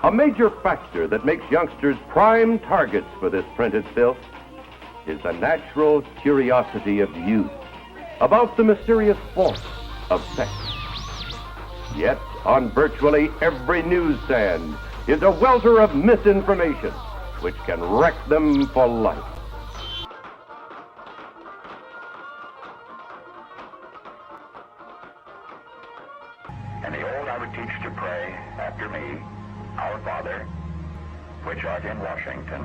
A major factor that makes youngsters prime targets for this printed filth is the natural curiosity of youth about the mysterious force of sex. Yet, on virtually every newsstand is a welter of misinformation which can wreck them for life. In the old, I would teach to pray after me, Our Father, which art in Washington.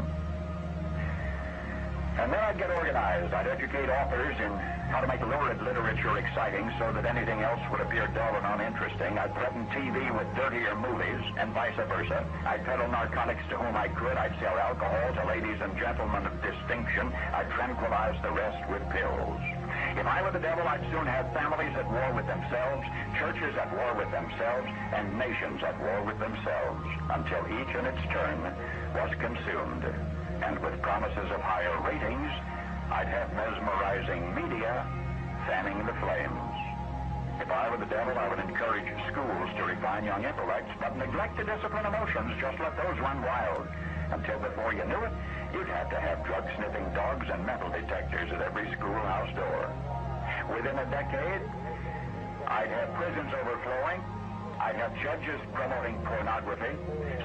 And then I'd get organized. I'd educate authors in how to make lurid literature exciting so that anything else would appear dull and uninteresting. I'd threaten TV with dirtier movies and vice versa. I'd peddle narcotics to whom I could. I'd sell alcohol to ladies and gentlemen of distinction. I'd tranquilize the rest with pills. If I were the devil, I'd soon have families at war with themselves, churches at war with themselves, and nations at war with themselves, until each in its turn was consumed. And with promises of higher ratings, I'd have mesmerizing media fanning the flames. If I were the devil, I would encourage schools to refine young intellects, but neglect to discipline emotions. Just let those run wild. Until before you knew it, you'd have to have drug-sniffing dogs and metal detectors at every schoolhouse door. Within a decade, I'd have prisons overflowing. I'd have judges promoting pornography.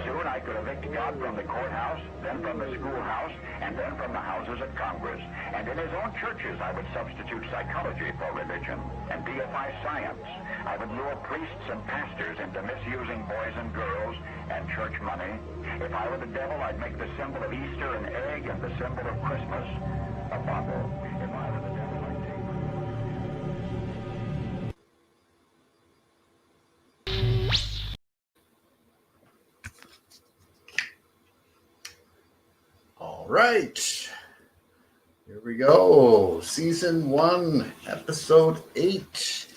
Soon I could evict God from the courthouse, then from the schoolhouse, and then from the houses of Congress. And in his own churches, I would substitute psychology for religion and deify science. I would lure priests and pastors into misusing boys and girls and church money. If I were the devil, I'd make the symbol of Easter an egg and the symbol of Christmas a bottle. If I were the devil, I'd take... All right, here we go. Season 1, episode 8.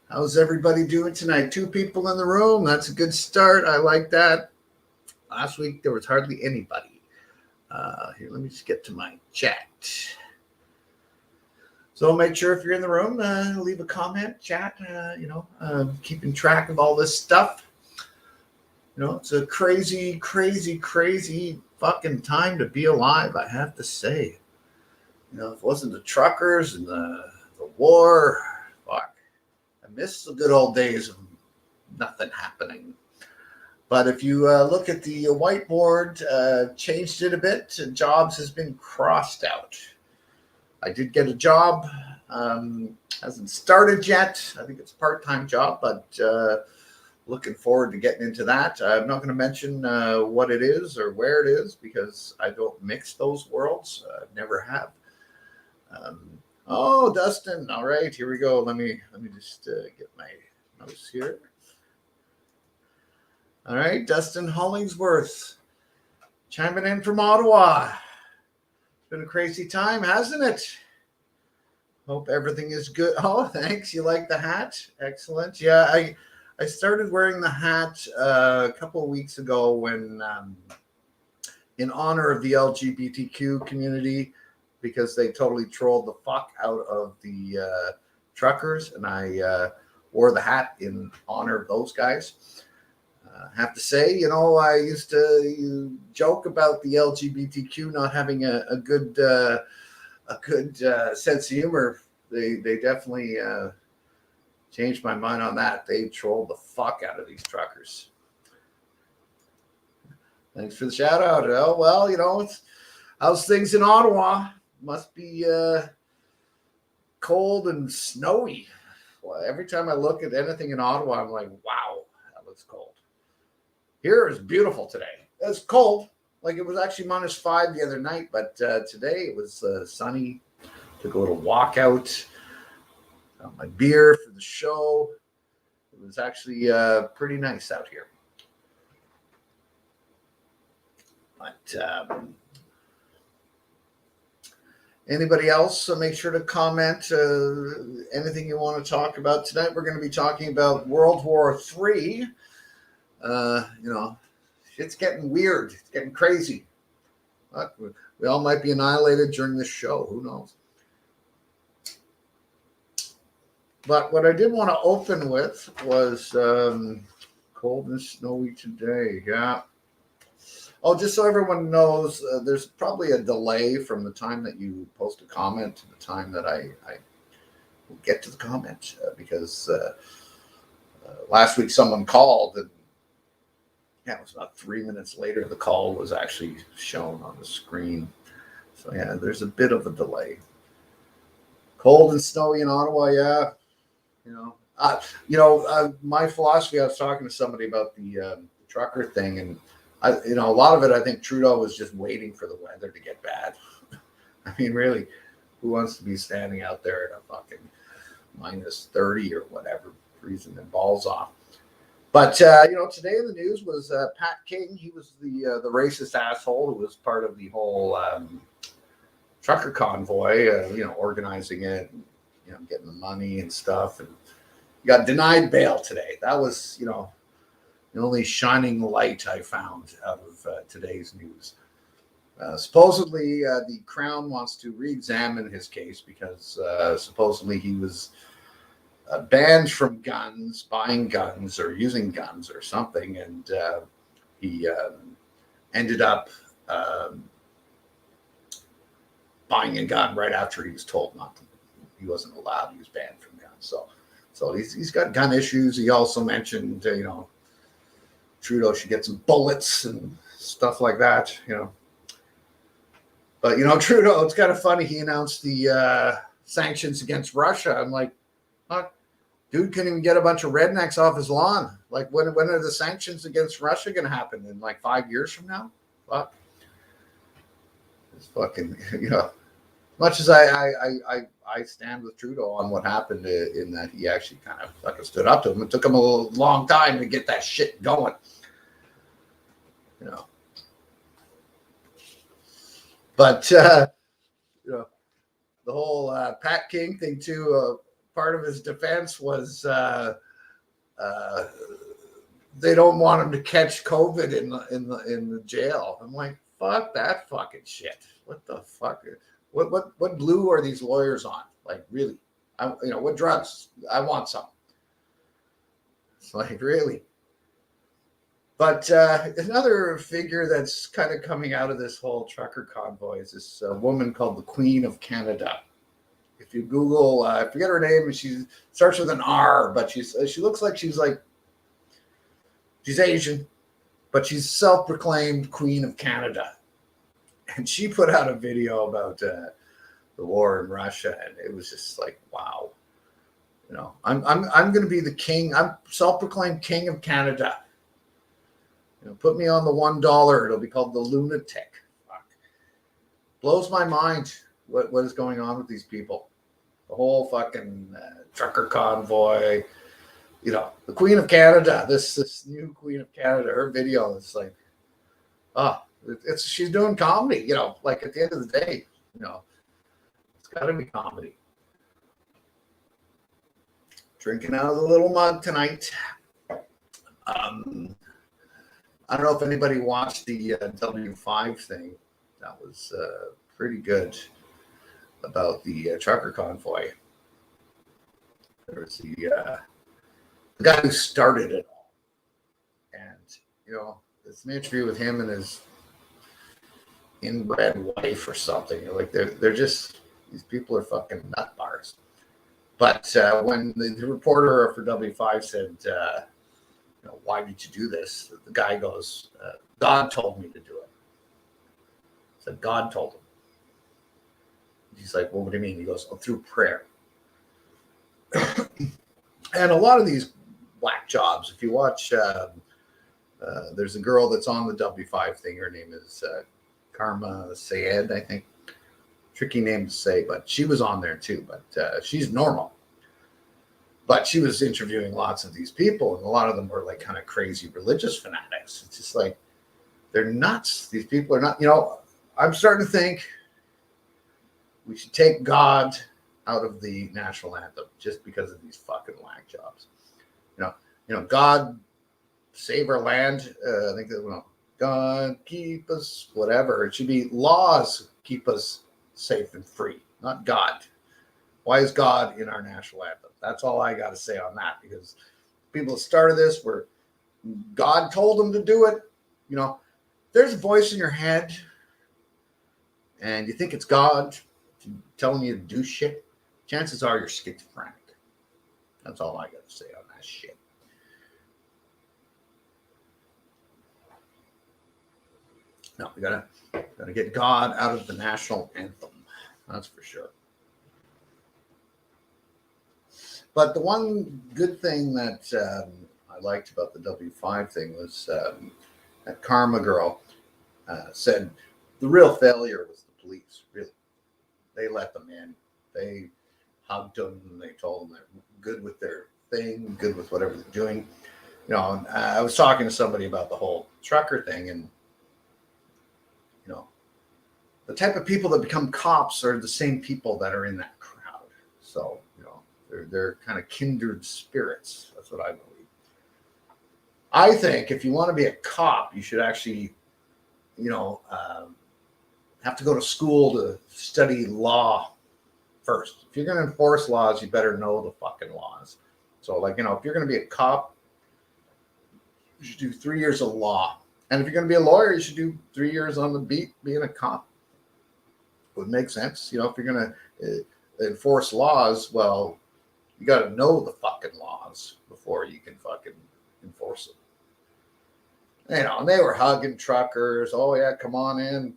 How's everybody doing tonight? 2 people in the room. That's a good start. I like that. Last week, there was hardly anybody. Here, let me just get to my chat. So make sure if you're in the room, leave a comment, chat, keeping track of all this stuff. You know, it's a crazy, crazy, crazy fucking time to be alive, I have to say. You know, if it wasn't the truckers and the war, fuck. I miss the good old days of nothing happening. But if you look at the whiteboard, changed it a bit, jobs has been crossed out. I did get a job, hasn't started yet. I think it's a part-time job, but looking forward to getting into that. I'm not going to mention what it is or where it is because I don't mix those worlds. Never have. Oh, Dustin. All right, here we go. Let me just get my mouse here. All right, Dustin Hollingsworth chiming in from Ottawa. It's been a crazy time, hasn't it? Hope everything is good. Oh, thanks. You like the hat? Excellent. Yeah, I started wearing the hat a couple of weeks ago when, in honor of the LGBTQ community, because they totally trolled the fuck out of the truckers, and I wore the hat in honor of those guys. Have to say, you know, I used to joke about the LGBTQ not having a good sense of humor. They definitely changed my mind on that. They trolled the fuck out of these truckers. Thanks for the shout out. Oh, well, you know, how's things in Ottawa? Must be cold and snowy. Well, every time I look at anything in Ottawa, I'm like, wow, that looks cold. Here is beautiful today. It's cold. Like it was actually -5 the other night, but today it was sunny. Took a little walk out. Got my beer for the show. It was actually pretty nice out here. But anybody else, so make sure to comment anything you want to talk about. Tonight we're going to be talking about World War III. You know, shit's getting weird. It's getting crazy. But we all might be annihilated during this show. Who knows? But what I did want to open with was cold and snowy today. Yeah. Oh, just so everyone knows, there's probably a delay from the time that you post a comment to the time that I will get to the comment because last week someone called and yeah, it was about 3 minutes later the call was actually shown on the screen. So yeah, there's a bit of a delay. Cold and snowy in Ottawa, yeah. My philosophy. I was talking to somebody about the trucker thing, and a lot of it. I think Trudeau was just waiting for the weather to get bad. I mean, really, who wants to be standing out there at a fucking minus 30 or whatever, freezing their balls off? But today in the news was Pat King. He was the racist asshole who was part of the whole trucker convoy. Organizing it, and, getting the money and stuff, and he got denied bail today. That was, the only shining light I found out of today's news. Supposedly, the Crown wants to re-examine his case because supposedly he was banned from buying guns or using guns or something, and he ended up buying a gun right after he was told not to. He wasn't allowed. He was banned from guns. So he's got gun issues. He also mentioned, Trudeau should get some bullets and stuff like that, But, Trudeau, it's kind of funny. He announced the sanctions against Russia. I'm like, fuck, dude couldn't even get a bunch of rednecks off his lawn. Like, when are the sanctions against Russia going to happen? In like 5 years from now? Fuck. It's fucking, much as I stand with Trudeau on what happened in that he actually kind of fucking stood up to him. It took him a long time to get that shit going. But, the whole Pat King thing too, part of his defense was they don't want him to catch COVID in the jail. I'm like, fuck that fucking shit. What the fuck? What glue are these lawyers on? Like, really? What drugs? I want some. It's like, really? But another figure that's kind of coming out of this whole trucker convoy is this woman called the Queen of Canada. If you Google, I forget her name, she starts with an R, but she looks like she's Asian, but she's self-proclaimed Queen of Canada. And she put out a video about the war in Russia, and it was just like, wow. I'm going to be the king. I'm self-proclaimed King of Canada. Put me on the $1. It'll be called the lunatic. Fuck. Blows my mind what is going on with these people. The whole fucking trucker convoy. The Queen of Canada. This new Queen of Canada. Her video is like, she's doing comedy. Like at the end of the day, it's got to be comedy. Drinking out of the little mug tonight. I don't know if anybody watched the WWIII thing. That was pretty good about the trucker convoy. There was the guy who started it all. And, it's an interview with him and his inbred wife or something. Like, they're just, these people are fucking nut bars. But when the reporter for WWIII said, why did you do this? The guy goes, God told me to do it. I said, God told him. He's like, well, what do you mean? He goes, through prayer. And a lot of these whack jobs, if you watch, there's a girl that's on the WWIII thing. Her name is Karma Sayed, I think. Tricky name to say, but she was on there too. But she's normal. But she was interviewing lots of these people, and a lot of them were like kind of crazy religious fanatics. It's just like, they're nuts. These people are not, I'm starting to think we should take God out of the national anthem just because of these fucking whack jobs. God save our land. I think that, God keep us, whatever. It should be laws keep us safe and free, not God. Why is God in our national anthem? That's all I got to say on that, because people started this where God told them to do it. there's a voice in your head and you think it's God telling you to do shit, chances are you're schizophrenic. That's all I got to say on that shit. No, we gotta get God out of the national anthem. That's for sure. But the one good thing that I liked about the W5 thing was that Karma girl said the real failure was the police. Really, they let them in. They hugged them. They told them they're good with their thing, good with whatever they're doing. You know, and, I was talking to somebody about the whole trucker thing, and you know, the type of people that become cops are the same people that are in that crowd. So, you know, they're kind of kindred spirits. That's what I believe. I think if you want to be a cop, you should actually, you know, have to go to school to study law first. If you're going to enforce laws, you better know the fucking laws. So, like, you know, if you're going to be a cop, you should do 3 years of law. And if you're going to be a lawyer, you should do 3 years on the beat being a cop. Would make sense. You know, if you're going to enforce laws, well, you got to know the fucking laws before you can fucking enforce them. You know, and they were hugging truckers. Oh yeah, come on in,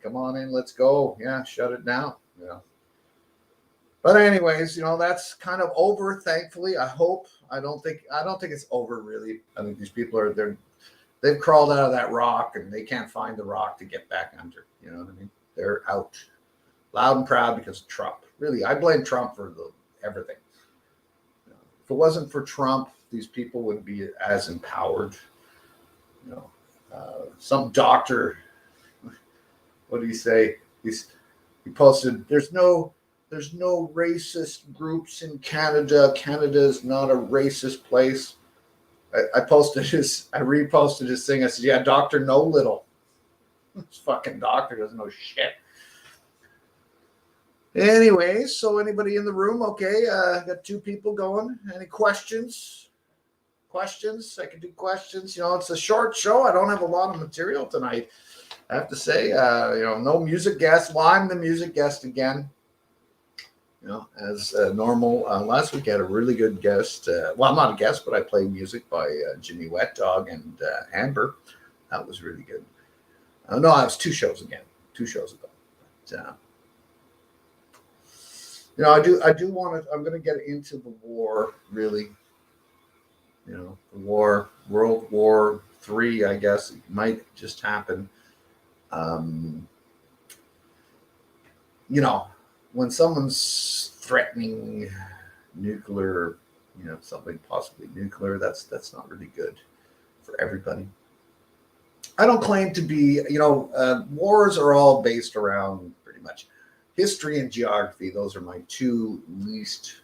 let's go. Yeah, shut it down. You know. But anyways, you know, that's kind of over. Thankfully, I hope. I don't think it's over really. I think these people they've crawled out of that rock and they can't find the rock to get back under. You know what I mean? They're out, loud and proud because of Trump. Really, I blame Trump for everything. You know, if it wasn't for Trump, these people wouldn't be as empowered. You know. Some doctor, what did he say? He posted, there's no racist groups in Canada. Canada is not a racist place. I reposted his thing. I said, yeah, Dr. No Little. This fucking doctor doesn't know shit. Anyways, so anybody in the room? Okay, got 2 people going. Any questions? I can do questions. You know, it's a short show. I don't have a lot of material tonight, I have to say. You know, no music guest. Well, I'm the music guest again. You know, as normal. Last week I had a really good guest. Well, I'm not a guest, but I played music by Jimmy Wet Dog and Amber. That was really good. No, it was 2 shows ago. But, you know, I do want to. I'm going to get into the war really. You know, the war, World War III, I guess, it might just happen. You know, when someone's threatening nuclear, you know, something possibly nuclear, that's not really good for everybody. I don't claim to be, you know, wars are all based around pretty much history and geography. Those are my 2 least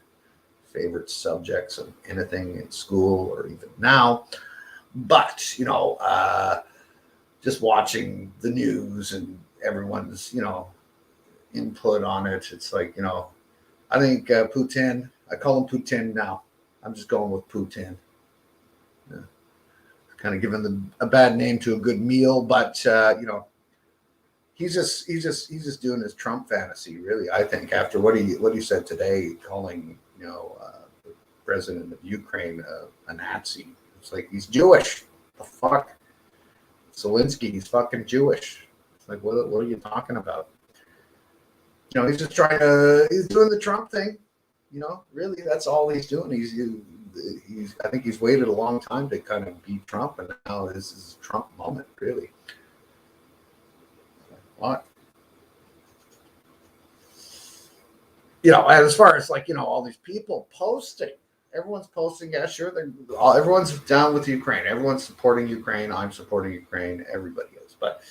favorite subjects of anything in school or even now. But, you know, just watching the news and everyone's, you know, input on it, it's like, you know, I think Putin, I call him Putin now. I'm just going with Putin. Yeah. Kind of giving a bad name to a good meal, but, you know, he's just doing his Trump fantasy, really, I think, after what he said today, calling, you know, the president of Ukraine a Nazi. It's like, he's Jewish. The fuck? Zelensky, he's fucking Jewish. It's like, what are you talking about? You know, he's just he's doing the Trump thing. You know, really, that's all he's doing. I think he's waited a long time to kind of beat Trump, and now this is a Trump moment, really. What? You know, as far as like, you know, all these people posting, everyone's posting, yeah, sure, everyone's down with Ukraine, everyone's supporting Ukraine, I'm supporting Ukraine, everybody is. But,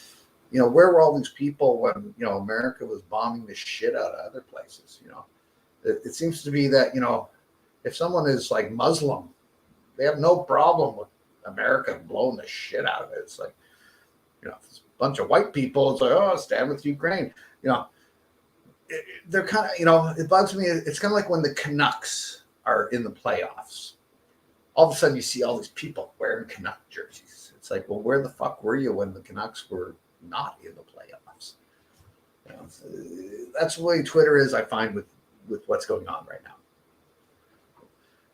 you know, where were all these people when, you know, America was bombing the shit out of other places? You know, it seems to be that, you know, if someone is like Muslim, they have no problem with America blowing the shit out of it. It's like, you know, it's a bunch of white people, it's like, oh, stand with Ukraine. You know, they're kind of, you know, it bugs me. It's kind of like when the Canucks are in the playoffs. All of a sudden you see all these people wearing Canuck jerseys. It's like, well, where the fuck were you when the Canucks were not in the playoffs. You know, that's the way Twitter is, I find, with what's going on right now.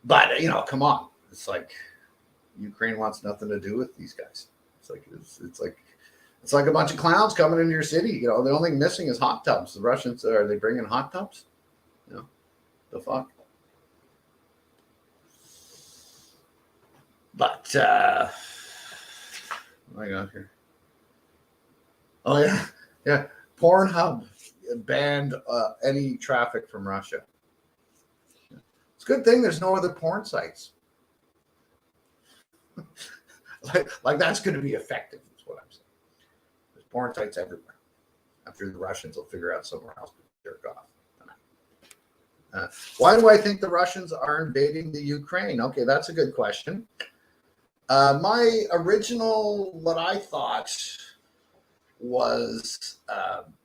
But, you know, come on. It's like Ukraine wants nothing to do with these guys. It's like a bunch of clowns coming into your city. You know, the only thing missing is hot tubs. The Russians, are they bringing hot tubs? You know, the fuck? But, what do I got here? Oh, yeah. Yeah. Pornhub banned any traffic from Russia. It's a good thing there's no other porn sites. like that's going to be effective, is what I'm saying. There's porn sites everywhere. After the Russians will figure out somewhere else to jerk off. Why do I think the Russians are invading the Ukraine? Okay, that's a good question. My original, what I thought was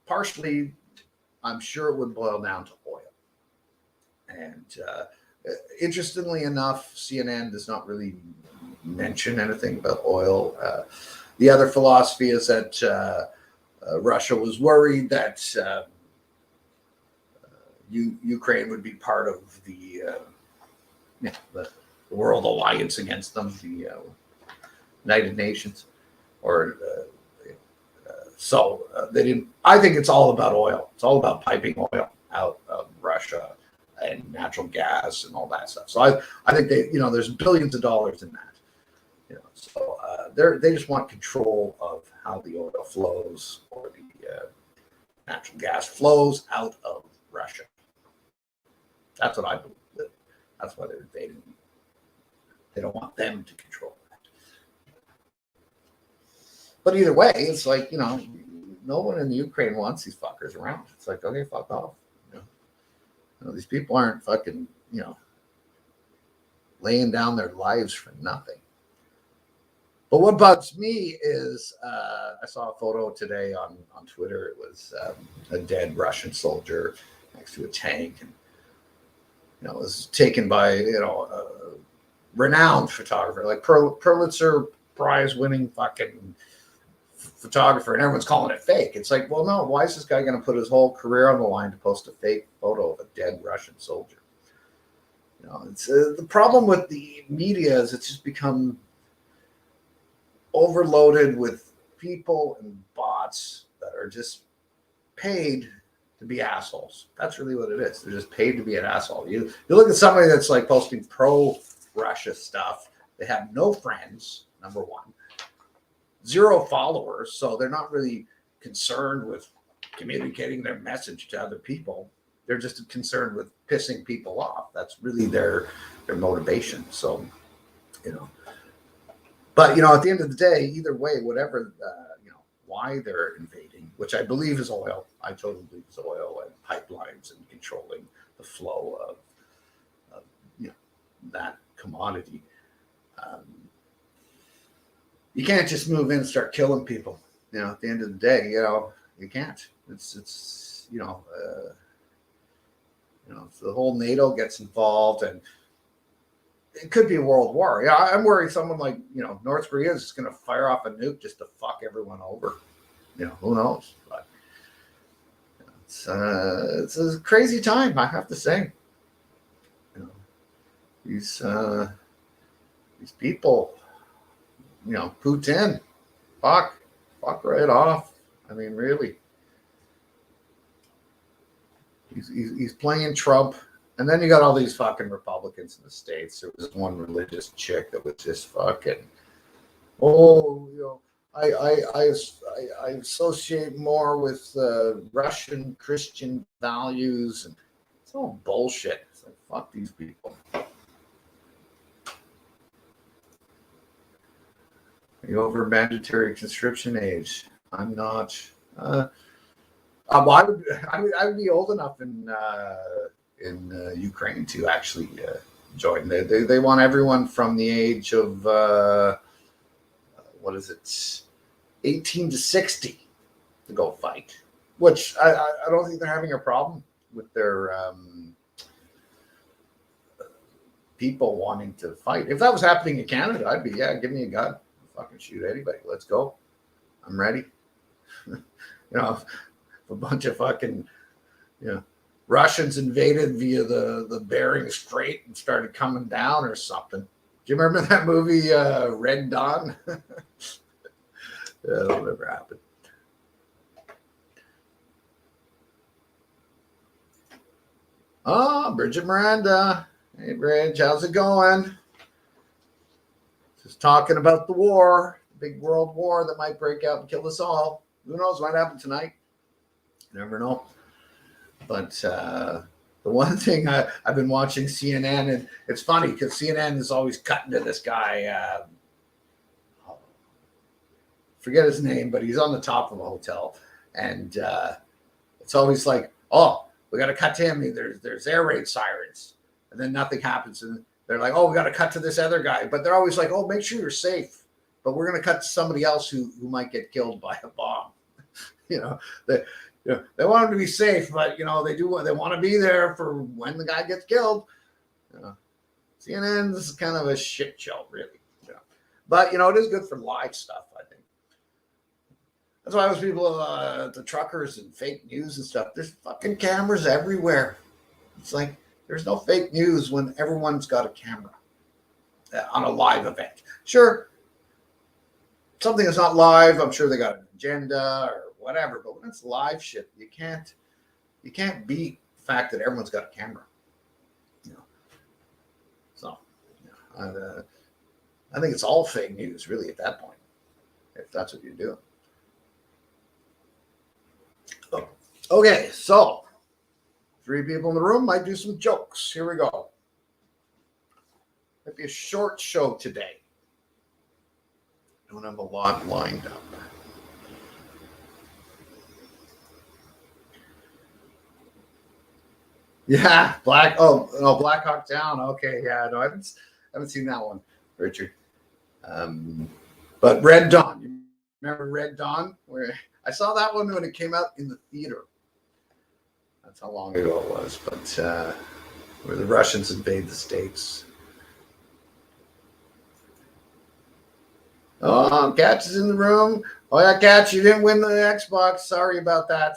partially, I'm sure it would boil down to oil. And interestingly enough, CNN does not really mention anything about oil. The other philosophy is that Russia was worried that Ukraine would be part of the World Alliance against them, the United Nations, or so they didn't. I think it's all about oil. It's all about piping oil out of Russia and natural gas and all that stuff. So I think they, you know, there's billions of dollars in that. You know, so they just want control of how the oil flows or the natural gas flows out of Russia. That's what I believe. That's why they're invading. They don't want them to control that. But either way, it's like, you know, no one in the Ukraine wants these fuckers around. It's like, okay, fuck off. You know, these people aren't fucking, you know, laying down their lives for nothing. But what bugs me is I saw a photo today on Twitter. It was a dead Russian soldier next to a tank, and you know, it was taken by, you know, a renowned photographer, like Pulitzer Prize winning fucking photographer, and everyone's calling it fake. It's like, well, no, why is this guy going to put his whole career on the line to post a fake photo of a dead Russian soldier? You know, it's the problem with the media is it's just become overloaded with people and bots that are just paid to be assholes. That's really what it is. They're just paid to be an asshole. You look at somebody that's like posting pro-Russia stuff. They have no friends, number one. 0 followers, so they're not really concerned with communicating their message to other people. They're just concerned with pissing people off. That's really their motivation. So, you know. But, you know, at the end of the day, either way, whatever, you know, why they're invading, which I believe is oil. I totally believe it's oil and pipelines and controlling the flow of you know, that commodity. You can't just move in and start killing people. You know, at the end of the day, you know, you can't. It's you know, so the whole NATO gets involved, and it could be a world war. Yeah, I'm worried someone like, you know, North Korea is just going to fire off a nuke just to fuck everyone over. You know, who knows? But it's a crazy time, I have to say. You know, these people, you know, Putin, fuck right off. I mean, really, he's playing Trump. And then you got all these fucking Republicans in the States. There was one religious chick that was just fucking, oh, you know, I associate more with Russian Christian values, and it's all bullshit. It's like, fuck these people. Are you over mandatory conscription age? I'm not. I would be old enough in Ukraine to actually join. They want everyone from the age of 18 to 60 to go fight, which I don't think they're having a problem with their people wanting to fight. If that was happening in Canada, I'd be, yeah, give me a gun, I'll fucking shoot anybody. Let's go. I'm ready. You know, a bunch of fucking, Russians invaded via the Bering Strait and started coming down or something. Do you remember that movie, Red Dawn? Yeah, that'll never happen. Oh, Bridget Miranda. Hey, Bridge, how's it going? Just talking about the war, the big world war that might break out and kill us all. Who knows what might happen tonight? You never know. But the one thing I've been watching CNN, and it's funny because CNN is always cutting to this guy. Forget his name, but he's on the top of a hotel. And it's always like, oh, we got to cut to him. There's air raid sirens. And then nothing happens. And they're like, oh, we got to cut to this other guy. But they're always like, oh, make sure you're safe. But we're going to cut to somebody else who might get killed by a bomb. They want him to be safe, but they want to be there for when the guy gets killed. CNN, this is kind of a shit show, really. But it is good for live stuff, I think. That's why those people, the truckers and fake news and stuff, there's fucking cameras everywhere. It's like there's no fake news when everyone's got a camera on a live event. Sure, something that's not live, I'm sure they got an agenda or whatever, but when it's live shit, you can't beat the fact that everyone's got a camera. So I think it's all fake news, really, at that point, if that's what you're doing. Okay, so 3 people in the room might do some jokes. Here we go. Might be a short show today. Don't have a lot lined up. Yeah, Black Hawk Down. Okay, yeah, no, I haven't seen that one, Richard. But Red Dawn. You remember Red Dawn? Where I saw that one when it came out in the theater. That's how long ago it was. But where the Russians invade the States. Oh, Catch is in the room. Oh yeah, Catch, you didn't win the Xbox. Sorry about that.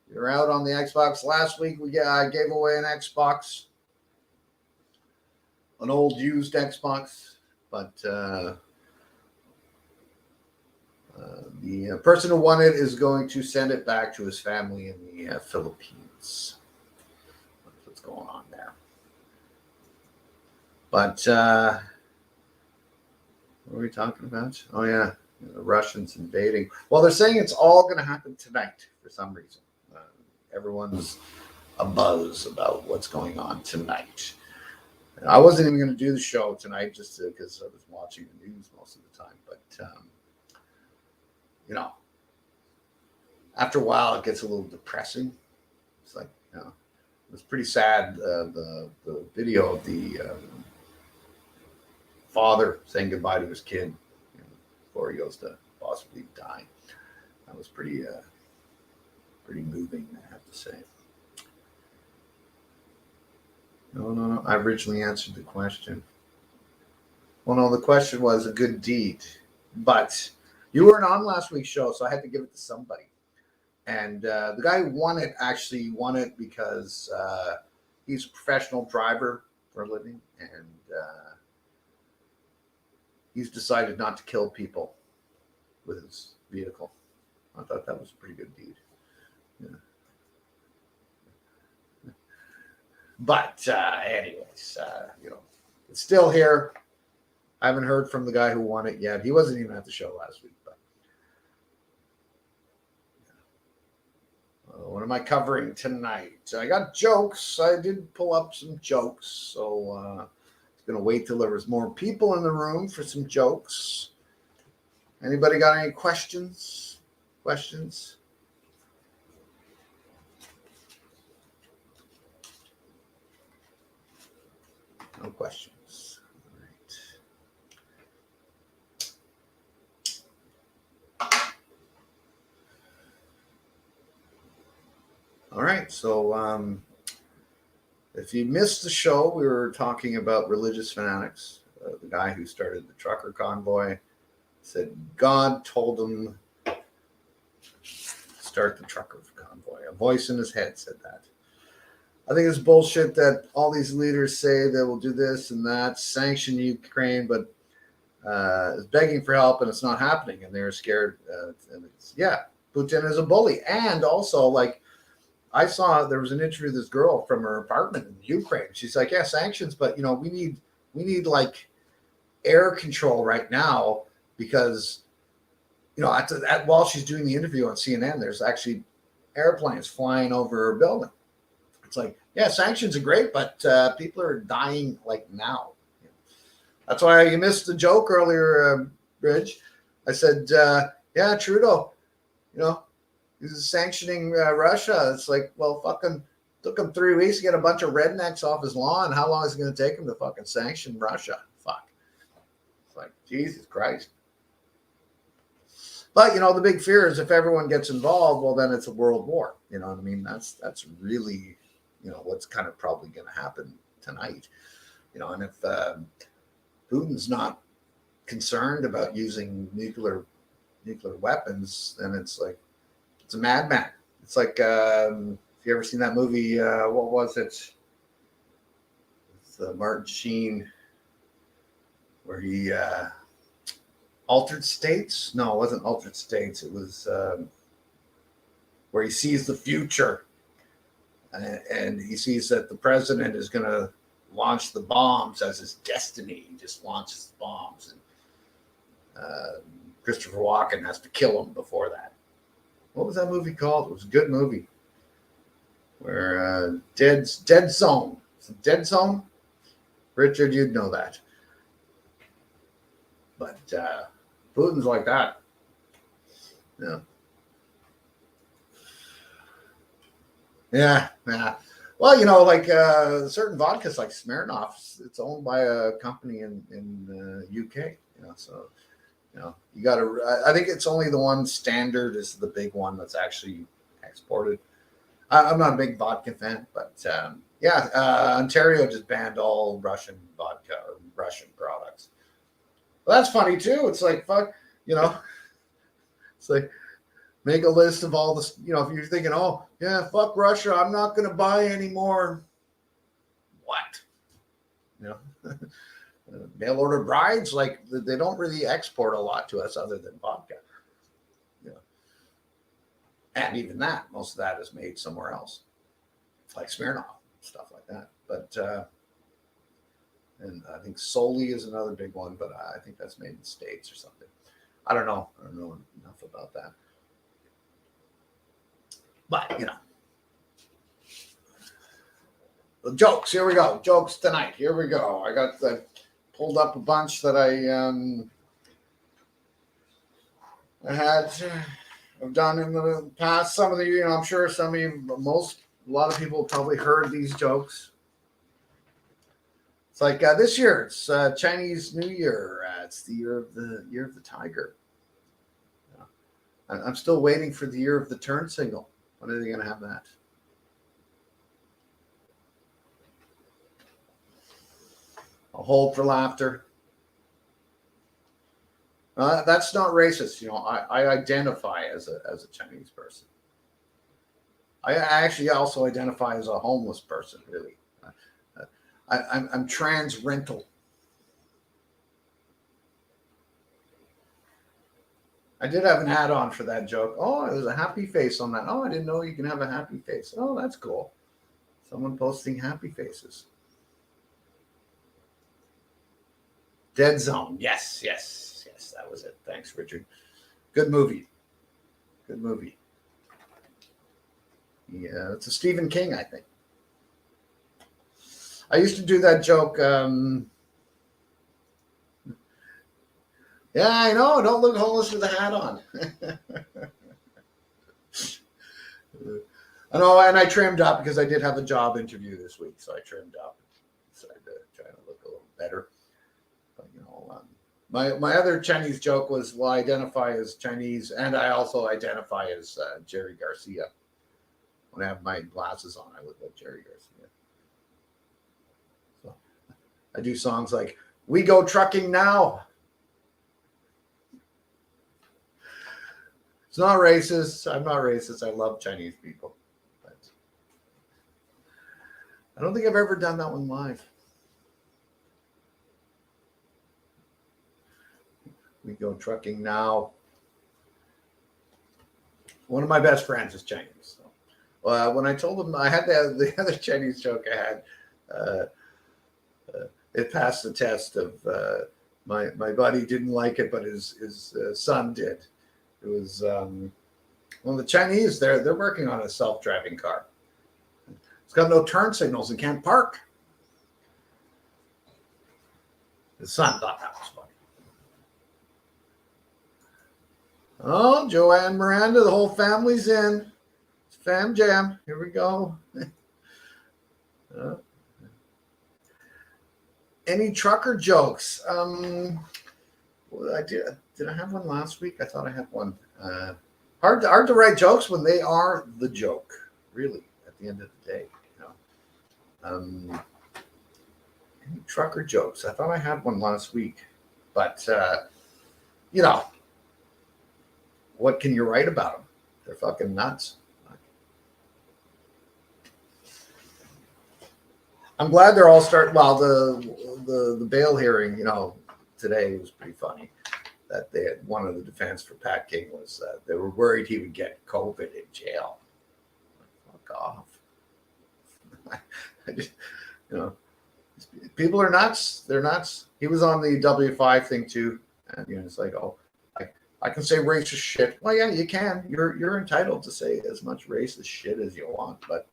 You're out on the Xbox. Last week I gave away an Xbox, an old used Xbox, but the person who won it is going to send it back to his family in the Philippines. That's what's going on there. But what were we talking about? Oh yeah, the Russians invading. Well, they're saying it's all going to happen tonight for some reason. Everyone's abuzz about what's going on tonight. I wasn't even going to do the show tonight just because I was watching the news most of the time. But, after a while, it gets a little depressing. It's like, it was pretty sad. The video of the father saying goodbye to his kid before he goes to possibly die. That was pretty moving, I have to say. No. I originally answered the question. Well, no, the question was a good deed. But you weren't on last week's show, so I had to give it to somebody. And the guy who won it actually won it because he's a professional driver for a living. And he's decided not to kill people with his vehicle. I thought that was a pretty good deed. Yeah. But anyways, it's still here. I haven't heard from the guy who won it yet. He wasn't even at the show last week. But what am I covering tonight? I got jokes. I did pull up some jokes, so I'm going to wait till there was more people in the room for some jokes. Anybody got any questions? No questions. All right. So if you missed the show, we were talking about religious fanatics. The guy who started the trucker convoy said God told him Start the trucker convoy. A voice in his head said that. I think it's bullshit that all these leaders say they will do this and that, sanction Ukraine, but is begging for help and it's not happening, and they're scared. Putin is a bully. And also, like, I saw there was an interview with this girl from her apartment in Ukraine. She's like, yeah, sanctions, but we need like air control right now, because while she's doing the interview on CNN, there's actually airplanes flying over her building. It's like, yeah, sanctions are great, but people are dying like now. That's why you missed the joke earlier, Bridge. I said, yeah, Trudeau, he's sanctioning Russia. It's like, well, fucking took him 3 weeks to get a bunch of rednecks off his lawn. How long is it going to take him to fucking sanction Russia? Fuck. It's like, Jesus Christ. But, the big fear is if everyone gets involved, well, then it's a world war. You know what I mean? That's really, what's kind of probably going to happen tonight. And if Putin's not concerned about using nuclear weapons, then it's like, it's a madman. It's like, if you ever seen that movie, what was it? It's Martin Sheen, where he Altered States? No, it wasn't Altered States. It was where he sees the future, and he sees that the president is going to launch the bombs as his destiny. He just launches the bombs, and Christopher Walken has to kill him before that. What was that movie called? It was a good movie. Where Dead Zone. It's a Dead Zone. Richard, you'd know that. But Putin's like that. Yeah. Yeah. Well, like certain vodkas like Smirnoff, it's owned by a company in UK. So you got to. I think it's only the one Standard is the big one that's actually exported. I'm not a big vodka fan, but Ontario just banned all Russian vodka or Russian products. Well, that's funny too. It's like, fuck, it's like, make a list of all this, if you're thinking, oh yeah, fuck Russia, I'm not going to buy anymore. What? Mail order brides, like they don't really export a lot to us other than vodka. And even that, most of that is made somewhere else, like Smirnoff, stuff like that. But and I think Soli is another big one, but I think that's made in the States or something. I don't know enough about that. But the jokes. Here we go. Jokes tonight. Here we go. I got pulled up a bunch that I've done in the past. Some of the, I'm sure some of you, a lot of people probably heard these jokes. It's like this year, it's Chinese New Year. It's the year of the tiger. I'm still waiting for the year of the turn signal. When are they going to have that? I'll hold for laughter. That's not racist. I identify as a Chinese person. I actually also identify as a homeless person, really. I'm trans rental. I did have an add-on for that joke. Oh, it was a happy face on that. Oh, I didn't know you can have a happy face. Oh, that's cool. Someone posting happy faces. Dead Zone. Yes. That was it. Thanks, Richard. Good movie. Yeah, it's a Stephen King, I think. I used to do that joke. Yeah, I know. Don't look homeless with a hat on. I know, and I trimmed up because I did have a job interview this week, so I trimmed up. Decided to try to look a little better. But my other Chinese joke was, well, I identify as Chinese, and I also identify as Jerry Garcia. When I have my glasses on, I look like Jerry Garcia. So I do songs like "We Go Trucking Now." It's not racist. I'm not racist. I love Chinese people. But I don't think I've ever done that one live. We go trucking now. One of my best friends is Chinese. So, when I told him I had the other Chinese joke I had, it passed the test of my buddy didn't like it, but his son did. It was well, the Chinese they're working on a self-driving car. It's got no turn signals and can't park. His son thought that was funny. Oh, Joanne Miranda, the whole family's in. It's fam jam. Here we go. Any trucker jokes? I did I have one last week? I thought I had one. Hard to write jokes when they are the joke, really, at the end of the day. Any trucker jokes? I thought I had one last week. But, what can you write about them? They're fucking nuts. I'm glad they're all starting. Well, the bail hearing, today was pretty funny. That they had one of the defense for Pat King was they were worried he would get COVID in jail. Fuck off. I just, people are nuts. They're nuts. He was on the WWIII thing too, and it's like, oh, I can say racist shit. Well, yeah, you can. You're entitled to say as much racist shit as you want, but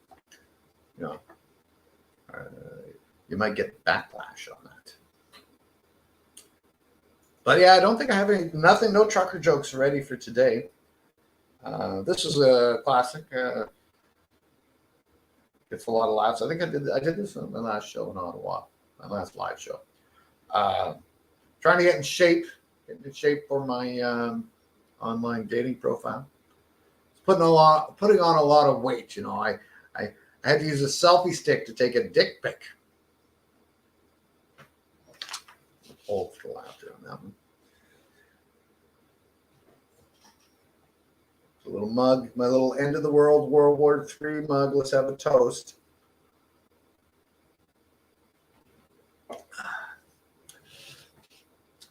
you might get backlash on that. But yeah, I don't think I have no trucker jokes ready for today. This is a classic. Gets a lot of laughs. I think I did this on my last show in Ottawa, my last live show. Trying to get in shape for my online dating profile. Putting on a lot of weight. I had to use a selfie stick to take a dick pic. Hold for laughter on that one. A little mug, my little end of the world World War III mug. Let's have a toast.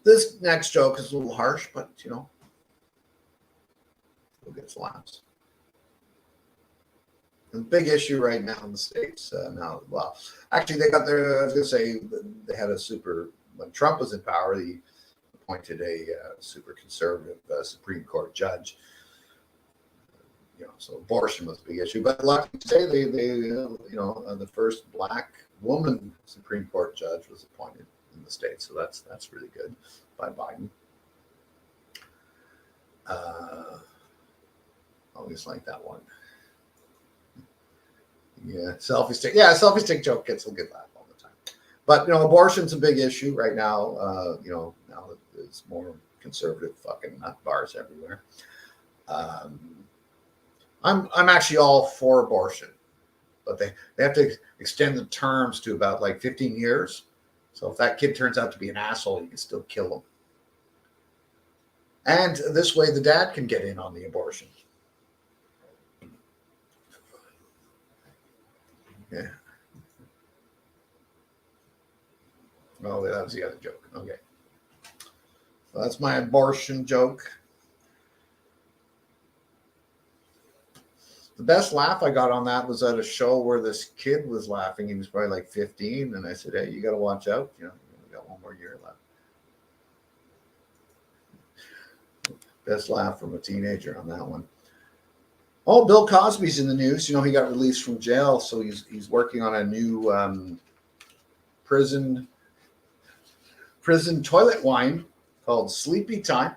This next joke is a little harsh, but we'll get some laughs. The big issue right now in the States now, well, actually they got their, I was going to say they had when Trump was in power, he appointed a super conservative Supreme Court judge. So abortion was a big issue, but lucky to say the first black woman Supreme Court judge was appointed in the States. So that's really good by Biden. Always like that one. Yeah, selfie stick. Yeah, selfie stick joke gets a good laugh all the time. But abortion's a big issue right now. Now that there's more conservative fucking nut bars everywhere. I'm actually all for abortion, but they have to extend the terms to about like 15 years. So if that kid turns out to be an asshole, you can still kill him. And this way the dad can get in on the abortion. Yeah. Oh, that was the other joke. Okay. So that's my abortion joke. The best laugh I got on that was at a show where this kid was laughing. He was probably like 15. And I said, hey, you got to watch out. We got one more year left. Best laugh from a teenager on that one. Oh, Bill Cosby's in the news. He got released from jail. So he's working on a new prison toilet wine called Sleepy Time.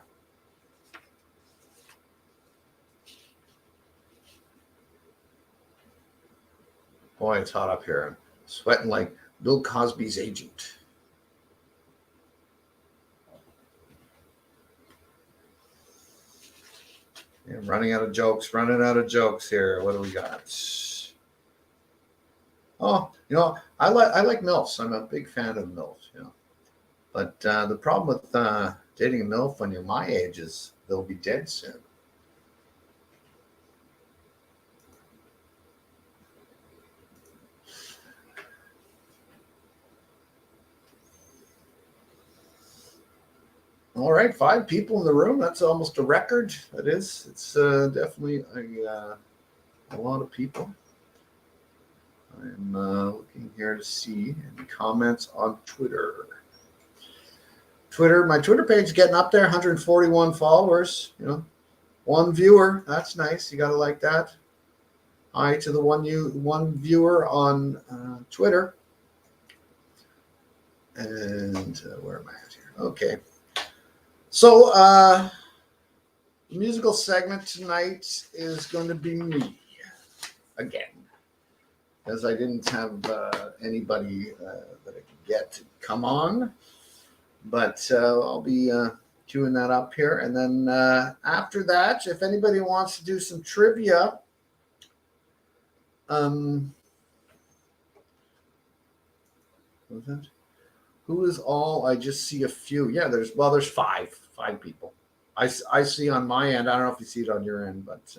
Boy, it's hot up here. I'm sweating like Bill Cosby's agent. Yeah, I'm running out of jokes here. What do we got? Oh, I like MILFs. I'm a big fan of MILFs, But the problem with dating a MILF when you're my age is they'll be dead soon. All right, 5 people in the room. That's almost a record. That is. It's definitely a lot of people. I'm looking here to see any comments on Twitter. My Twitter page is getting up there. 141 followers. 1 viewer. That's nice. You gotta like that. Hi to the one viewer on Twitter. And where am I at here? Okay. So, the musical segment tonight is going to be me again, as I didn't have anybody that I could get to come on. But I'll be queuing that up here. And then after that, if anybody wants to do some trivia, what was that? Who is all? I just see a few. Yeah, there's 5 people. I see on my end. I don't know if you see it on your end, but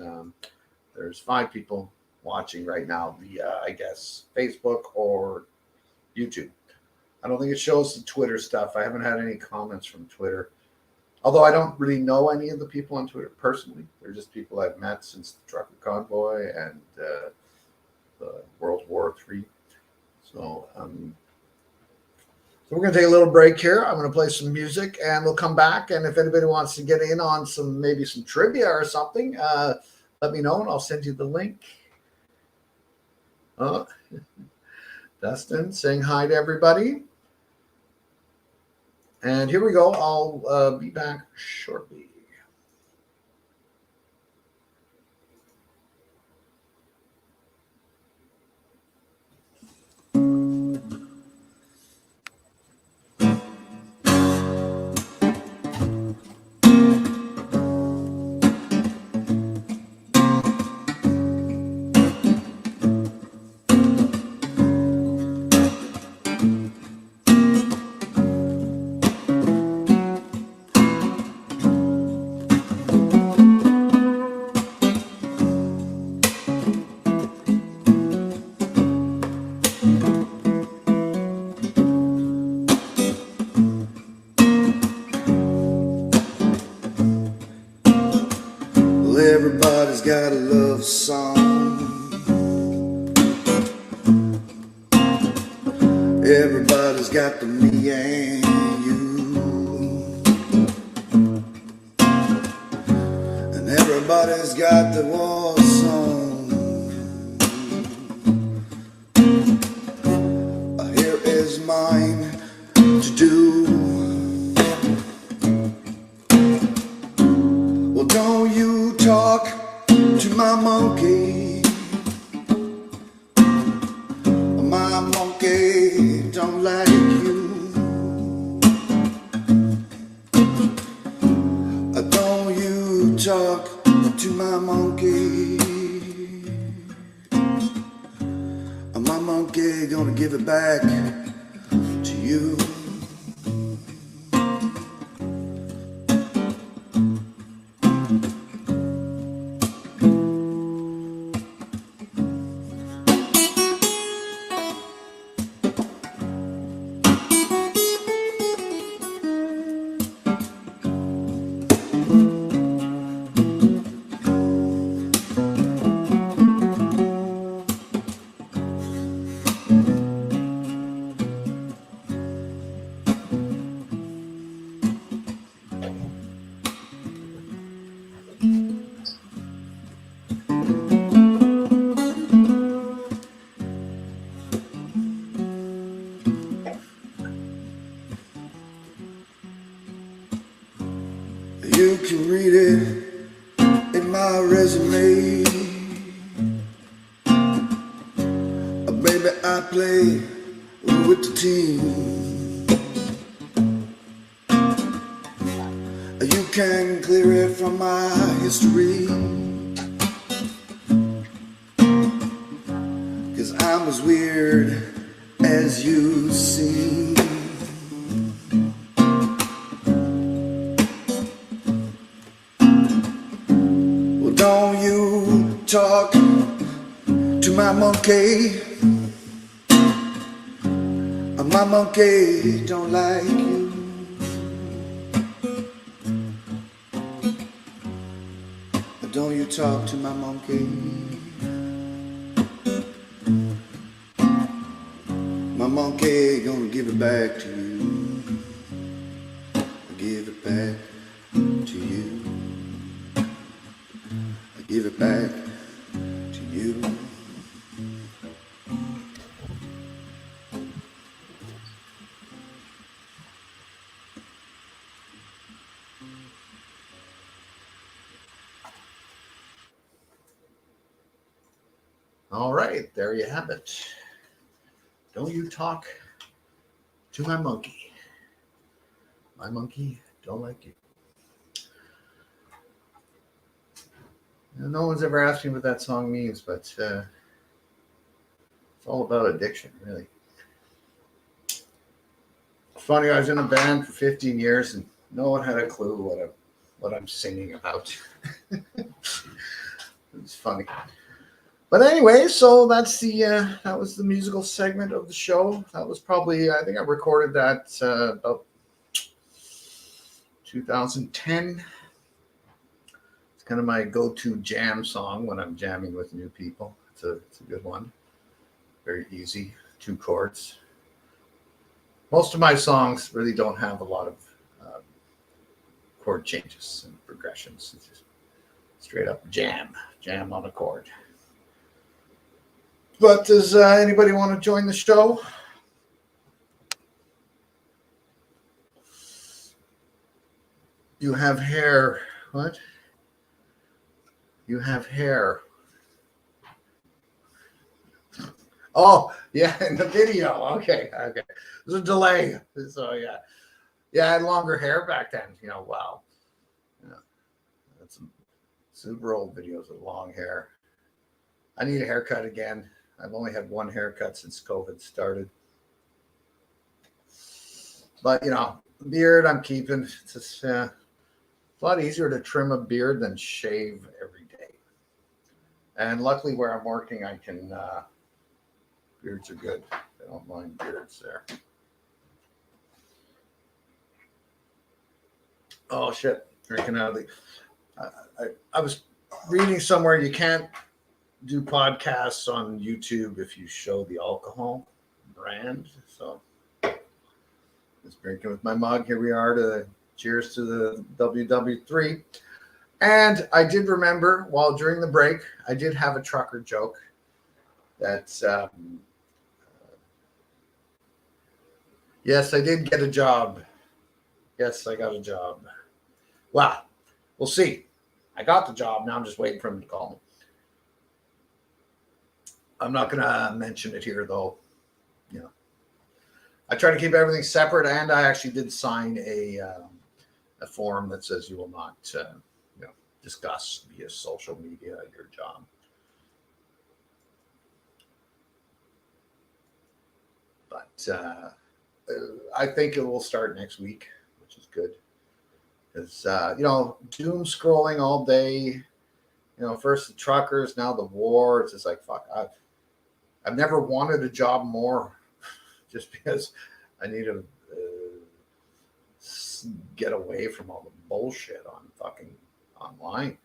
there's 5 people watching right now via, I guess, Facebook or YouTube. I don't think it shows the Twitter stuff. I haven't had any comments from Twitter. Although I don't really know any of the people on Twitter personally. They're just people I've met since the Trucker Convoy and the World War III. So we're going to take a little break here. I'm going to play some music, and we'll come back. And if anybody wants to get in on maybe some trivia or something, let me know, and I'll send you the link. Dustin saying hi to everybody. And here we go. I'll be back shortly. Everybody's got a love song. Everybody's got the me and you. And everybody's got the war song. Here is mine to do. Well, don't you talk to my monkey. My monkey don't like you. Don't you talk to my monkey. My monkey gonna give it back to you. You can read it in my resume. Baby, I play with the team. You can clear it from my history, 'cause I'm as weird as you seem. Don't you talk to my monkey. My monkey don't like you. talk to my monkey. My monkey gonna give it back to you. I give it back to you. I give it back to you. All right, there you have it. Don't you talk to my monkey. My monkey don't like you. No one's ever asked me what that song means, but it's all about addiction, really. It's funny, I was in a band for 15 years and no one had a clue what I'm singing about. It's funny. But anyway, so that's that was the musical segment of the show. That was probably, I think I recorded that about 2010. It's kind of my go-to jam song when I'm jamming with new people. It's a good one. Very easy, 2 chords. Most of my songs really don't have a lot of chord changes and progressions. It's just straight up jam on a chord. But does anybody want to join the show? You have hair. What? You have hair. Oh, yeah, in the video. Okay. There's a delay. So, yeah. Yeah, I had longer hair back then. Wow. That's some super old videos with long hair. I need a haircut again. I've only had one haircut since COVID started. But, beard I'm keeping. It's just, a lot easier to trim a beard than shave every day. And luckily where I'm working, I can, beards are good. I don't mind beards there. Oh, shit. Drinking out of the... I was reading somewhere you can't do podcasts on YouTube if you show the alcohol brand. So just drinking with my mug. Here we are cheers to the WWIII. And I did remember while during the break, I did have a trucker joke that, yes, I did get a job. Yes, I got a job. Well, we'll see. I got the job. Now I'm just waiting for him to call me. I'm not going to mention it here, though. I try to keep everything separate, and I actually did sign a form that says you will not, discuss via social media your job. But I think it will start next week, which is good. Because, doom scrolling all day. First the truckers, now the war. It's just like, fuck. I've never wanted a job more just because I need to get away from all the bullshit on fucking online.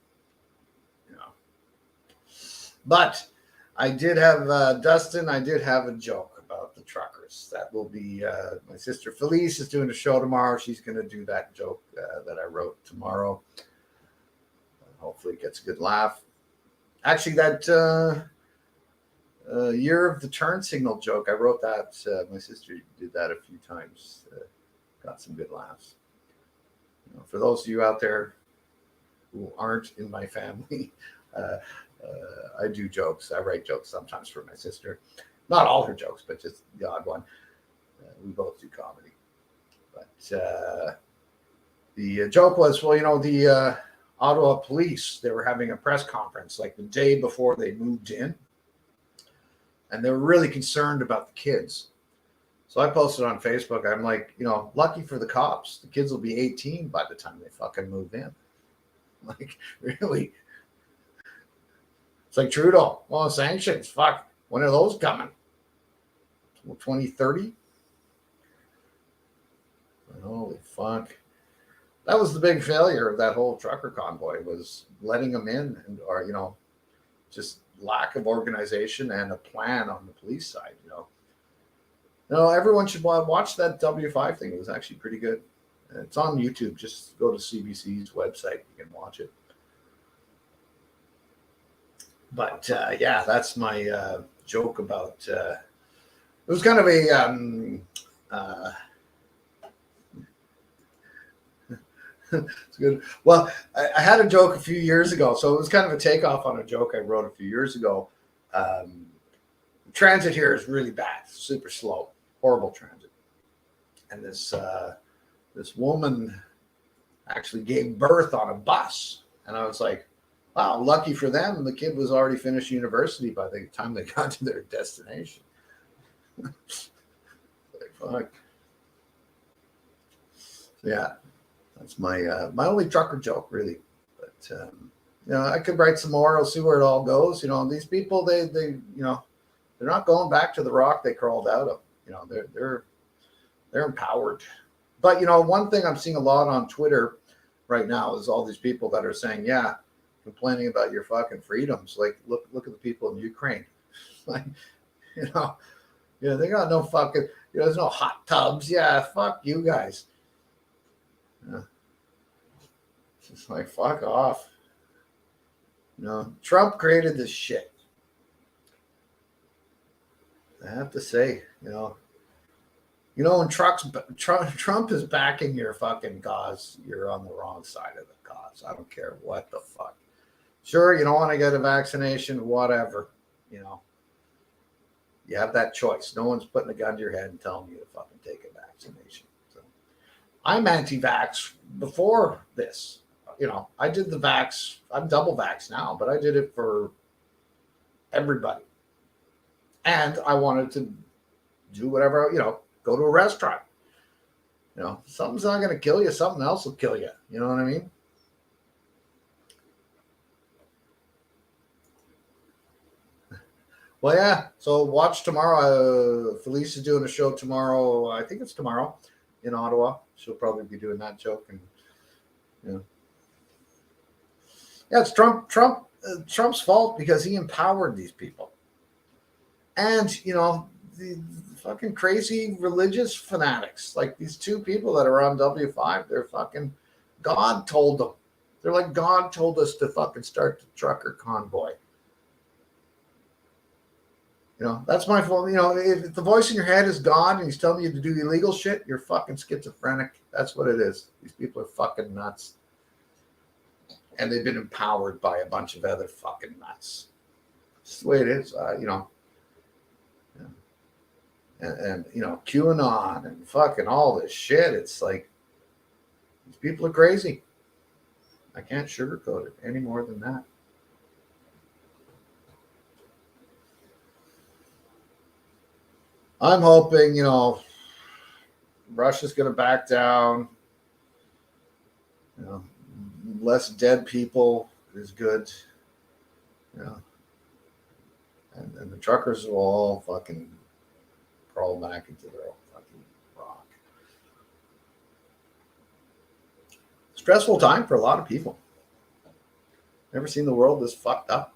But I did have, Dustin, I did have a joke about the truckers. That will be, my sister Felice is doing a show tomorrow. She's going to do that joke that I wrote tomorrow. Hopefully it gets a good laugh. Actually, that year of the turn signal joke, I wrote that. My sister did that a few times. Got some good laughs. For those of you out there who aren't in my family, I do jokes. I write jokes sometimes for my sister. Not all her jokes, but just the odd one. We both do comedy. But the joke was, the Ottawa police, they were having a press conference like the day before they moved in. And they were really concerned about the kids. So I posted on Facebook, I'm like, lucky for the cops, the kids will be 18 by the time they fucking move in. Like, really? It's like Trudeau. Well, sanctions, fuck. When are those coming? 2030? Holy fuck. That was the big failure of that whole trucker convoy, was letting them in, and or just lack of organization and a plan on the police side. No, everyone should watch that W5 thing. It was actually pretty good. It's on YouTube. Just go to CBC's website. You can watch it. But yeah, that's my joke about. It was kind of a. It's good. Well, I had a joke a few years ago, so it was kind of a takeoff on a joke I wrote a few years ago. Transit here is really bad, super slow, horrible transit. And this woman actually gave birth on a bus, and I was like, "Wow, lucky for them! The kid was already finished university by the time they got to their destination." Like, fuck. Yeah. That's my only trucker joke, really. But I could write some more. I'll see where it all goes. These people, they they're not going back to the rock they crawled out of. They're empowered. But one thing I'm seeing a lot on Twitter right now is all these people that are saying, yeah, complaining about your fucking freedoms. Like, look at the people in Ukraine. Like, they got no fucking, there's no hot tubs. Yeah, fuck you guys. Yeah. It's just like, fuck off. Trump created this shit. I have to say, when Trump is backing your fucking cause, you're on the wrong side of the cause. I don't care what the fuck. Sure, you don't want to get a vaccination, whatever. You have that choice. No one's putting a gun to your head and telling you to fucking take a vaccination. I'm anti-vax before this. I did the vax. I'm double vax now, but I did it for everybody. And I wanted to do whatever, go to a restaurant. Something's not going to kill you. Something else will kill you. You know what I mean? Well, yeah. So watch tomorrow. Felice is doing a show tomorrow. I think it's tomorrow in Ottawa. She'll probably be doing that joke, and yeah, it's Trump's fault because he empowered these people, and the fucking crazy religious fanatics, like these two people that are on W5. They're fucking, God told them. They're like, God told us to fucking start the trucker convoy. That's my fault. If the voice in your head is God and he's telling you to do illegal shit, you're fucking schizophrenic. That's what it is. These people are fucking nuts. And they've been empowered by a bunch of other fucking nuts. It's the way it is, And QAnon and fucking all this shit. It's like, these people are crazy. I can't sugarcoat it any more than that. I'm hoping, Russia's going to back down. Less dead people is good. And the truckers will all fucking crawl back into their own fucking rock. Stressful time for a lot of people. Never seen the world this fucked up.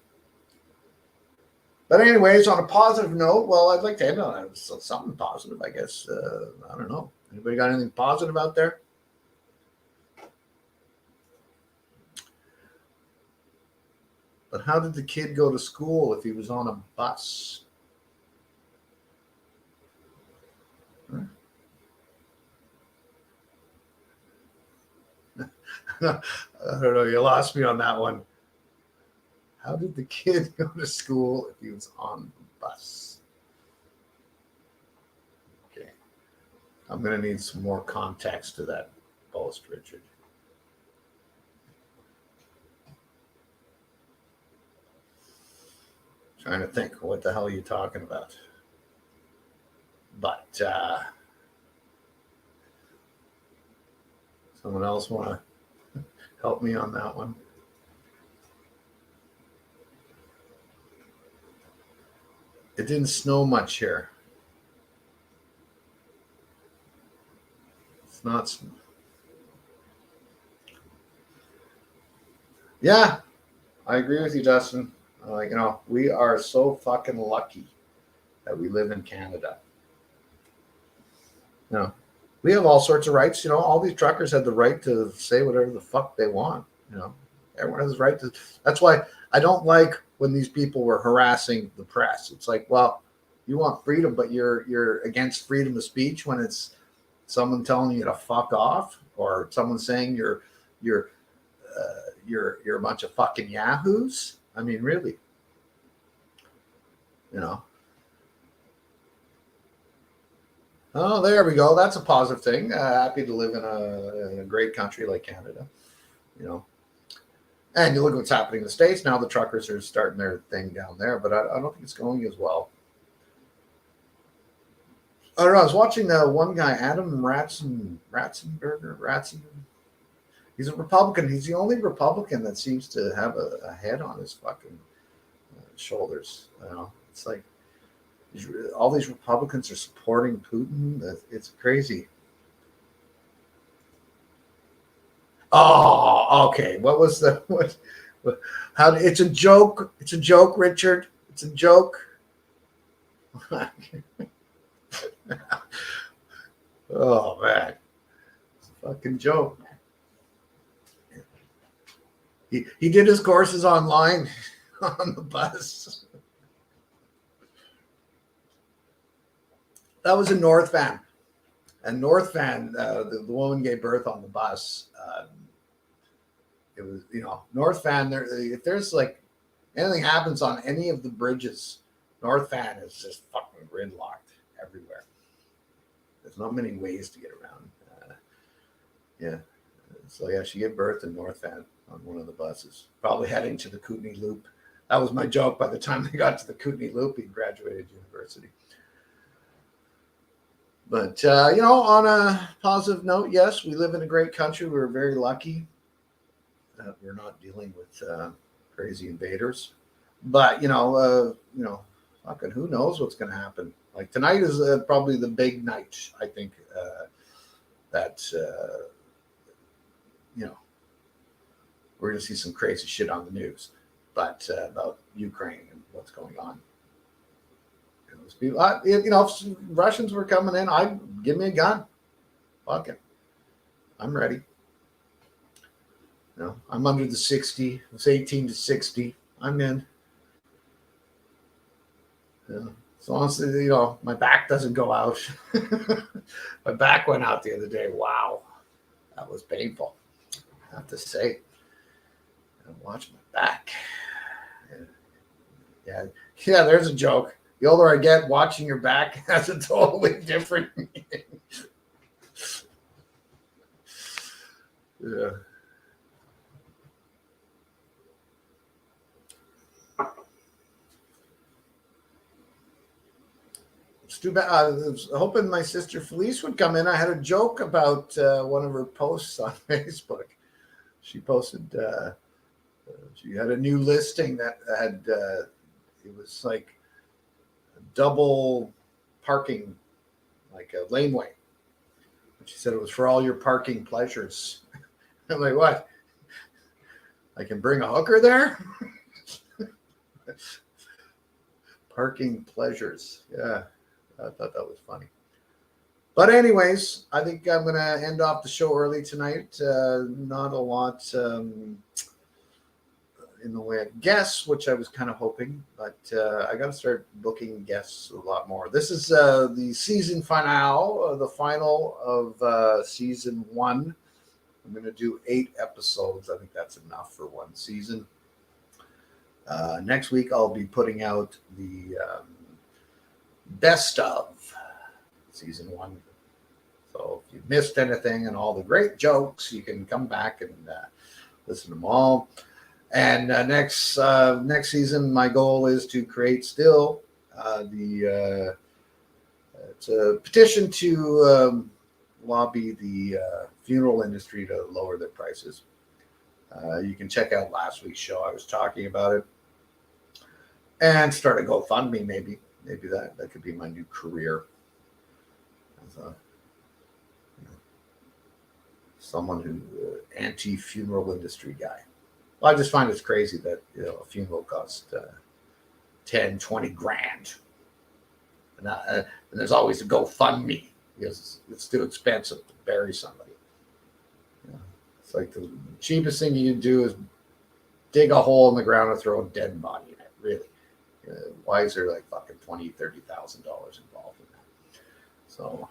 But anyways, on a positive note, well, I'd like to end on something positive, I guess. I don't know. Anybody got anything positive out there? But how did the kid go to school if he was on a bus? Huh? I don't know. You lost me on that one. How did the kid go to school if he was on the bus? Okay. I'm going to need some more context to that post, Richard. Trying to think, what the hell are you talking about? But someone else want to help me on that one? It didn't snow much here. It's not. Yeah, I agree with you, Justin. We are so fucking lucky that we live in Canada. You know, we have all sorts of rights. All these truckers have the right to say whatever the fuck they want. Everyone has the right to. That's why I don't like when these people were harassing the press. It's like, well, you want freedom, but you're against freedom of speech when it's someone telling you to fuck off, or someone saying you're you're a bunch of fucking yahoos. I mean, really, you know. Oh, there we go. That's a positive thing. Happy to live in a great country like Canada, you know. And you look at what's happening in the States now. The truckers are starting their thing down there, but I don't think it's going as well. I don't know. I was watching one guy, Adam Ratzenberger. He's a Republican. He's the only Republican that seems to have a head on his fucking shoulders. It's like all these Republicans are supporting Putin. It's crazy. Oh, okay. What was the what? How? It's a joke. It's a joke, Richard. It's a joke. Oh man, it's a fucking joke. He did his courses online on the bus. That was in North Van. And North Van, the woman gave birth on the bus. It was, North Van. If there's like anything happens on any of the bridges, North Van is just fucking gridlocked everywhere. There's not many ways to get around. Yeah. So yeah, she gave birth in North Van on one of the buses, probably heading to the Kootenay Loop. That was my joke. By the time they got to the Kootenay Loop, he graduated university. But, on a positive note, yes, we live in a great country. We're very lucky that we're not dealing with crazy invaders. But, fucking who knows what's going to happen. Like tonight is probably the big night, I think, that, we're going to see some crazy shit on the news. But about Ukraine and what's going on. People, if Russians were coming in, give me a gun. Fuck it. I'm ready. I'm under the 60. It's 18 to 60. I'm in. As long as my back doesn't go out. My back went out the other day. Wow, that was painful. I have to say. Watch my back. Yeah. There's a joke. The older I get, watching your back has a totally different meaning. Yeah. It's too bad. I was hoping my sister Felice would come in. I had a joke about one of her posts on Facebook. She posted, she had a new listing that had, it was like double parking, like a laneway. She said it was for all your parking pleasures. I'm like, what? I can bring a hooker there? Parking pleasures. Yeah, I thought that was funny. But anyways, I think I'm going to end off the show early tonight. Not a lot in the way of guests, which I was kind of hoping, but I got to start booking guests a lot more. This is the season finale, the final of season 1. I'm going to do 8 episodes. I think that's enough for one season. Next week, I'll be putting out the best of season 1. So if you missed anything and all the great jokes, you can come back and listen to them all. And next season, my goal is to create still it's a petition to lobby the funeral industry to lower their prices. You can check out last week's show. I was talking about it, and start a GoFundMe. Maybe that could be my new career as a someone who anti-funeral industry guy. Well, I just find it's crazy that, you know, a funeral costs 10, 20 grand. And there's always a GoFundMe because it's too expensive to bury somebody. You know, it's like the cheapest thing you can do is dig a hole in the ground and throw a dead body in it, really. Why is there like fucking $20,000, $30,000 involved in that? So,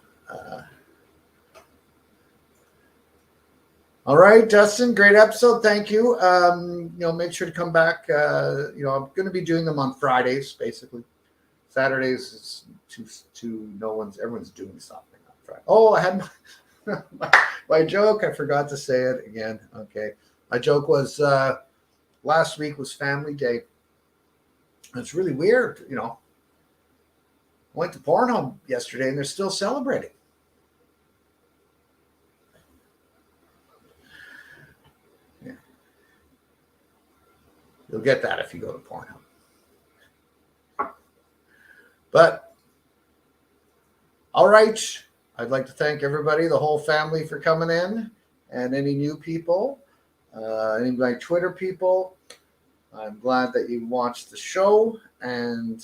all right, Justin, great episode. Thank you. You know, make sure to come back. You know, I'm going to be doing them on Fridays, basically. Saturdays is everyone's doing something on Friday. Oh, I had my joke. I forgot to say it again. Okay. My joke was last week was Family Day. It's really weird, you know. I went to Pornhub yesterday and they're still celebrating. Yeah. You'll get that if you go to Pornhub. But, all right. I'd like to thank everybody, the whole family, for coming in, and any new people, any of my Twitter people. I'm glad that you watched the show, and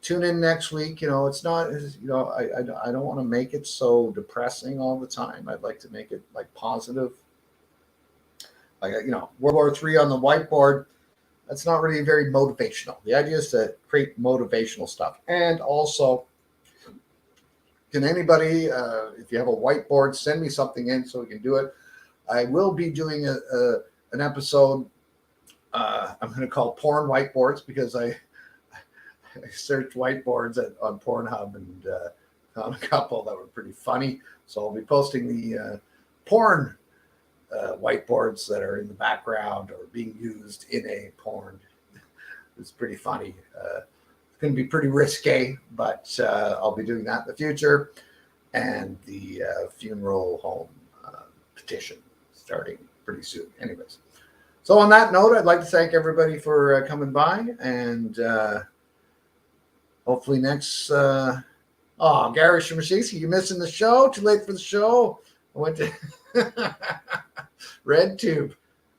tune in next week. You know, it's not, you know, I don't want to make it so depressing all the time. I'd like to make it like positive. Like, you know, World War III on the whiteboard. That's not really very motivational. The idea is to create motivational stuff. And also, can anybody, if you have a whiteboard, send me something in so we can do it. I will be doing an episode I'm going to call porn whiteboards, because I searched whiteboards on Pornhub and found a couple that were pretty funny. So I'll be posting the porn whiteboards that are in the background or being used in a porn. It's pretty funny. It's going to be pretty risque, but I'll be doing that in the future. And the funeral home petition starting pretty soon. Anyways, so on that note, I'd like to thank everybody for coming by, and hopefully next. Gary Shimashisi, you missing the show? Too late for the show. I went to RedTube.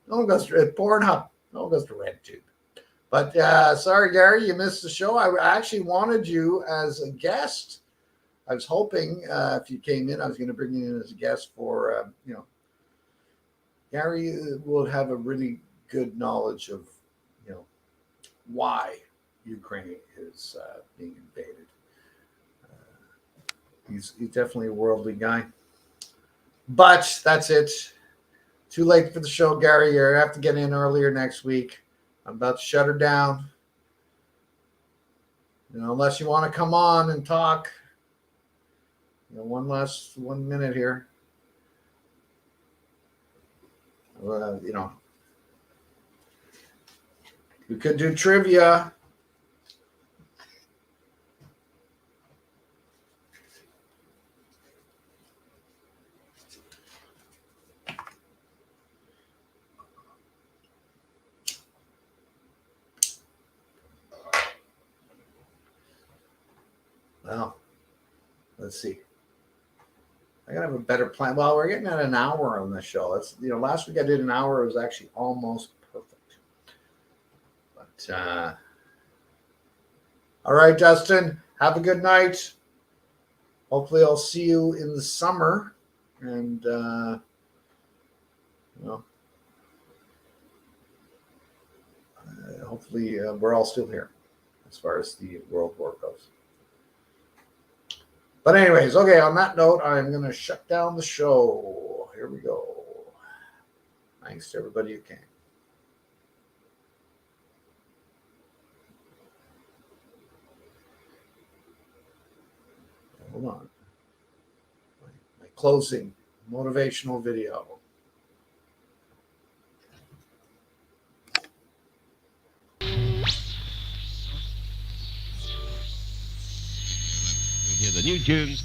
No one goes to Pornhub. No one goes to RedTube. But sorry, Gary, you missed the show. I actually wanted you as a guest. I was hoping if you came in, I was going to bring you in as a guest for, Gary will have a really good knowledge of, why Ukraine is being invaded. He's definitely a worldly guy. But that's it. Too late for the show, Gary. You have to get in earlier next week. I'm about to shut her down. Unless you want to come on and talk. One minute here. We could do trivia. Well, let's see. I gotta have a better plan. Well, we're getting at an hour on the show. That's last week I did an hour. It was actually almost perfect. But all right, Justin. Have a good night. Hopefully, I'll see you in the summer, and hopefully we're all still here as far as the World War goes. But anyways, okay, on that note, I'm going to shut down the show. Here we go. Thanks to everybody who came. Hold on. My closing motivational video. Hear the new tunes.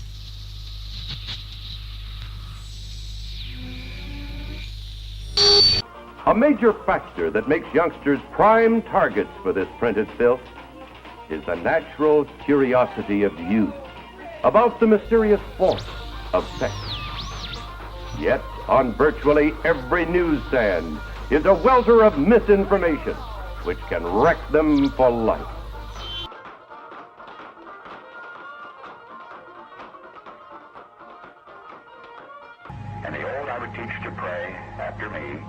A major factor that makes youngsters prime targets for this printed filth is the natural curiosity of youth about the mysterious force of sex. Yet, on virtually every newsstand is a welter of misinformation which can wreck them for life. In the old, I would teach to pray after me,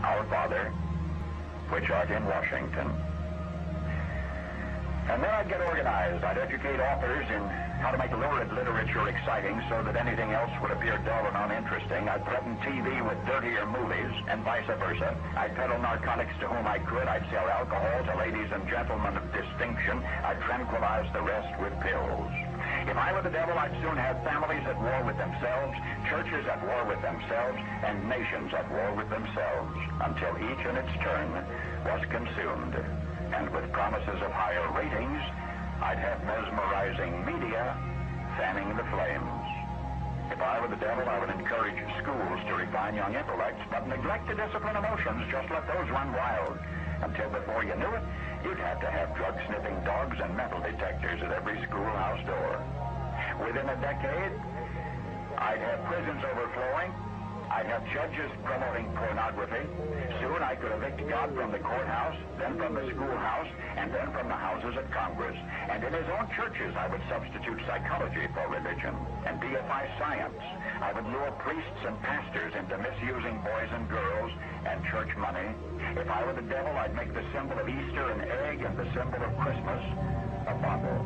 Our Father, which art in Washington. And then I'd get organized. I'd educate authors in how to make lurid literature exciting so that anything else would appear dull and uninteresting. I'd threaten TV with dirtier movies and vice versa. I'd peddle narcotics to whom I could. I'd sell alcohol to ladies and gentlemen of distinction. I'd tranquilize the rest with pills. If I were the devil, I'd soon have families at war with themselves, churches at war with themselves, and nations at war with themselves, until each in its turn was consumed. And with promises of higher ratings, I'd have mesmerizing media fanning the flames. If I were the devil, I would encourage schools to refine young intellects, but neglect to discipline emotions, just let those run wild. Until before you knew it, you'd have to have drug-sniffing dogs and metal detectors at every schoolhouse door. Within a decade, I'd have prisons overflowing. I'd have judges promoting pornography. Soon I could evict God from the courthouse, then from the schoolhouse, and then from the houses of Congress. And in his own churches, I would substitute psychology for religion and deify science. I would lure priests and pastors into misusing boys and girls and church money. If I were the devil, I'd make the symbol of Easter an egg and the symbol of Christmas a bottle.